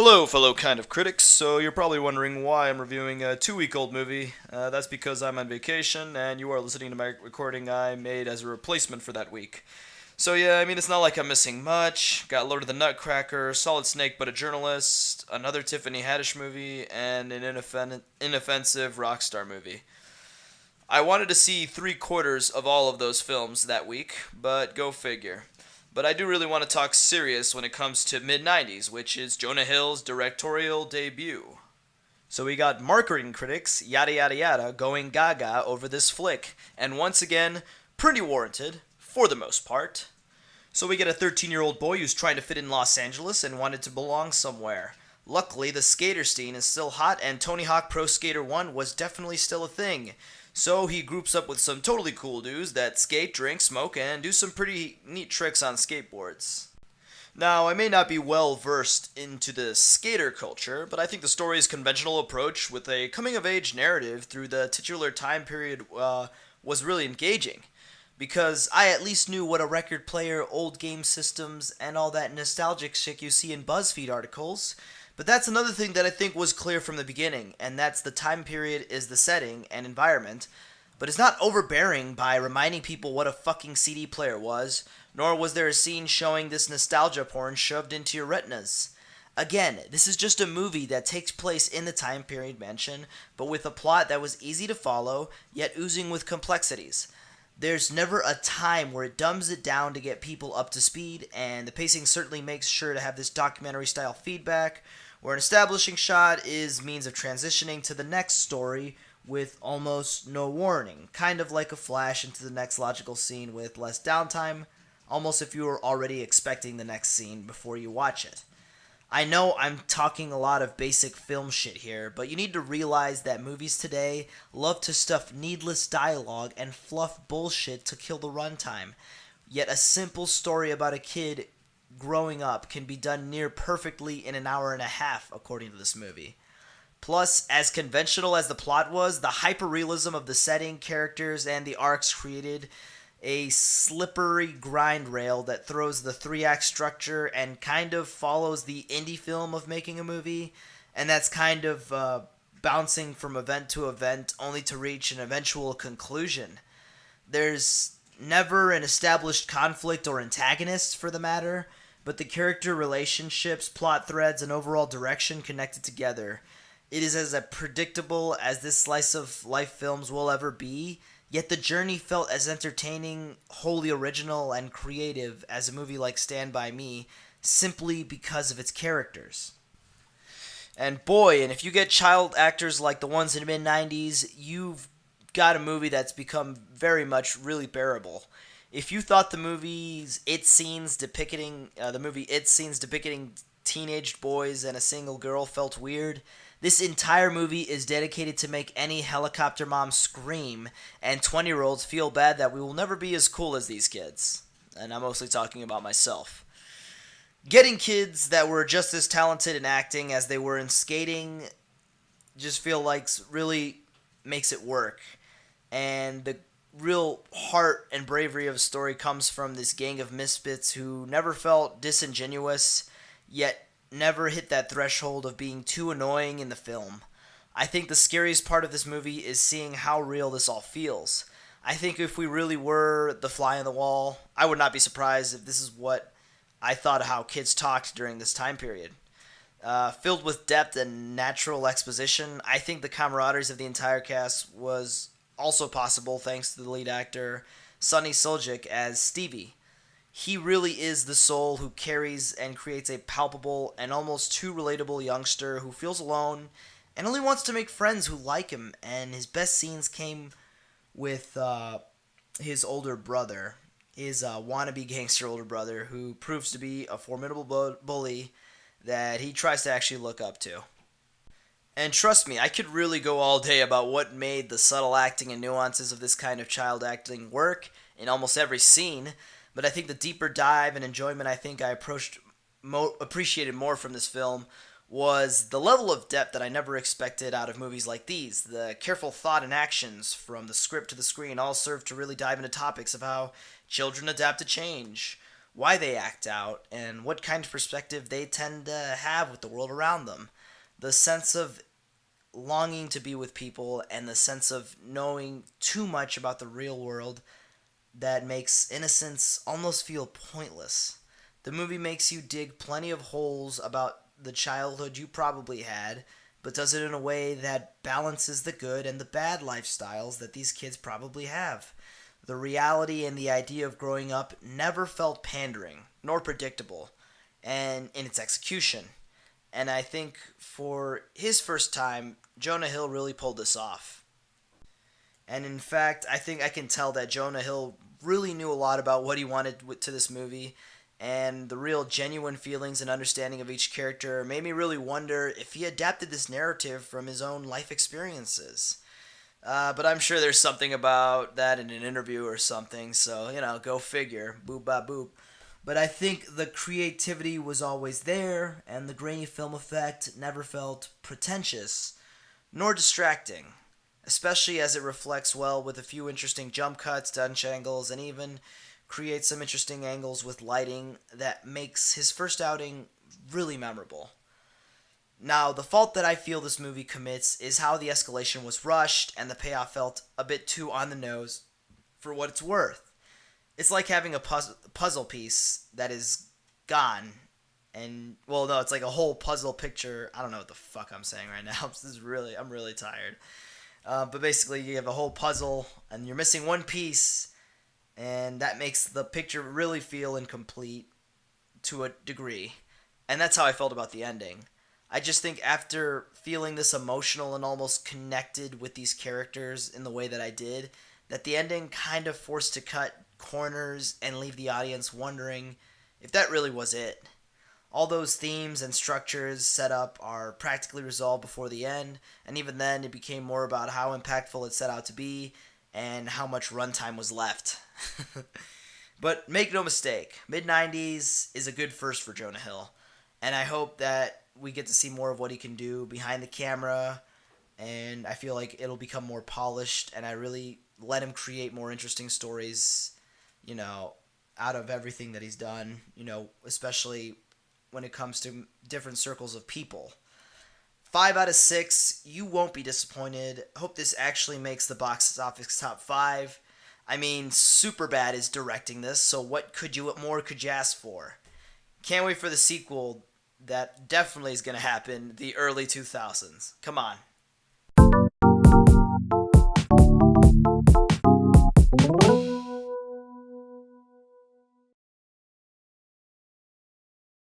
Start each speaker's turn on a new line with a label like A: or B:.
A: Hello, fellow kind of critics. So, you're probably wondering why I'm reviewing a 2-week-old movie. That's because I'm on vacation, and you are listening to my recording I made as a replacement for that week. So, yeah, I mean, it's not like I'm missing much. Got Lord of the Nutcracker, Solid Snake but a Journalist, another Tiffany Haddish movie, and an inoffensive rock star movie. I wanted to see 3/4 of all of those films that week, but go figure. But I do really want to talk serious when it comes to mid 90s, which is Jonah Hill's directorial debut. So we got marketing critics, yada yada yada, going gaga over this flick, and once again, pretty warranted, for the most part. So we get a 13-year-old boy who's trying to fit in Los Angeles and wanted to belong somewhere. Luckily, the skater scene is still hot, and Tony Hawk Pro Skater 1 was definitely still a thing. So he groups up with some totally cool dudes that skate, drink, smoke, and do some pretty neat tricks on skateboards. Now, I may not be well versed into the skater culture, but I think the story's conventional approach with a coming of age narrative through the titular time period was really engaging. Because I at least knew what a record player, old game systems, and all that nostalgic shit you see in BuzzFeed articles. But that's another thing that I think was clear from the beginning, and that's the time period is the setting and environment, but it's not overbearing by reminding people what a fucking CD player was, nor was there a scene showing this nostalgia porn shoved into your retinas. Again, this is just a movie that takes place in the time period mentioned, but with a plot that was easy to follow, yet oozing with complexities. There's never a time where it dumbs it down to get people up to speed, and the pacing certainly makes sure to have this documentary style feedback, where an establishing shot is means of transitioning to the next story with almost no warning, kind of like a flash into the next logical scene with less downtime, almost if you were already expecting the next scene before you watch it. I know I'm talking a lot of basic film shit here, but you need to realize that movies today love to stuff needless dialogue and fluff bullshit to kill the runtime. Yet a simple story about a kid growing up can be done near perfectly in an hour and a half, according to this movie. Plus, as conventional as the plot was, the hyperrealism of the setting, characters, and the arcs created a slippery grind rail that throws the three-act structure and kind of follows the indie film of making a movie, and that's kind of bouncing from event to event only to reach an eventual conclusion. There's never an established conflict or antagonist for the matter, but the character relationships, plot threads, and overall direction connected together. It is as predictable as this slice of life films will ever be, yet the journey felt as entertaining, wholly original, and creative as a movie like Stand By Me, simply because of its characters. And boy, and if you get child actors like the ones in the mid 90s, you've got a movie that's become very much really bearable. If you thought the movie It scenes depicting teenaged boys and a single girl felt weird, this entire movie is dedicated to make any helicopter mom scream and 20-year-olds feel bad that we will never be as cool as these kids. And I'm mostly talking about myself. Getting kids that were just as talented in acting as they were in skating just feel like really makes it work. And the real heart and bravery of the story comes from this gang of misfits who never felt disingenuous, yet never hit that threshold of being too annoying in the film. I think the scariest part of this movie is seeing how real this all feels. I think if we really were the fly on the wall, I would not be surprised if this is what I thought of how kids talked during this time period. Filled with depth and natural exposition, I think the camaraderie of the entire cast was also possible thanks to the lead actor, Sonny Suljic, as Stevie. He really is the soul who carries and creates a palpable and almost too relatable youngster who feels alone and only wants to make friends who like him, and his best scenes came with his older brother, his wannabe gangster older brother, who proves to be a formidable bully that he tries to actually look up to. And trust me, I could really go all day about what made the subtle acting and nuances of this kind of child acting work in almost every scene, but I think the deeper dive and enjoyment I think I appreciated more from this film was the level of depth that I never expected out of movies like these. The careful thought and actions from the script to the screen all serve to really dive into topics of how children adapt to change,
B: why they act out, and what kind of perspective they tend to have with the world around them. The sense of longing to be with people and the sense of knowing too much about the real world that makes innocence almost feel pointless. The movie makes you dig plenty of holes about the childhood you probably had, but does it in a way that balances the good and the bad lifestyles that these kids probably have. The reality and the idea of growing up never felt pandering nor predictable, and in its execution. And I think for his first time, Jonah Hill really pulled this off. And in fact, I think I can tell that Jonah Hill really knew a lot about what he wanted to this movie, and the real genuine feelings and understanding of each character made me really wonder if he adapted this narrative from his own life experiences. But I'm sure there's something about that in an interview or something, so, go figure. Boop, ba, boop. But I think the creativity was always there, and the grainy film effect never felt pretentious nor distracting, especially as it reflects well with a few interesting jump cuts, Dutch angles, and even creates some interesting angles with lighting that makes his first outing really memorable. Now, the fault that I feel this movie commits is how the escalation was rushed and the payoff felt a bit too on the nose for what it's worth. It's like having a puzzle piece that is gone. And, well, no, it's like a whole puzzle picture. I don't know what the fuck I'm saying right now. I'm really tired. But basically, you have a whole puzzle and you're missing one piece, and that makes the picture really feel incomplete to a degree. And that's how I felt about the ending. I just think after feeling this emotional and almost connected with these characters in the way that I did, that the ending kind of forced to cut corners and leave the audience wondering if that really was it. All those themes and structures set up are practically resolved before the end, and even then it became more about how impactful it set out to be and how much runtime was left. But make no mistake, mid 90s is a good first for Jonah Hill, and I hope that we get to see more of what he can do behind the camera, and I feel like it'll become more polished, and I really let him create more interesting stories, you know, out of everything that he's done, especially when it comes to different circles of people. 5 out of 6, you won't be disappointed. Hope this actually makes the box office top 5. I mean, Superbad is directing this, so what more could you ask for? Can't wait for the sequel that definitely is going to happen the early 2000s. Come on.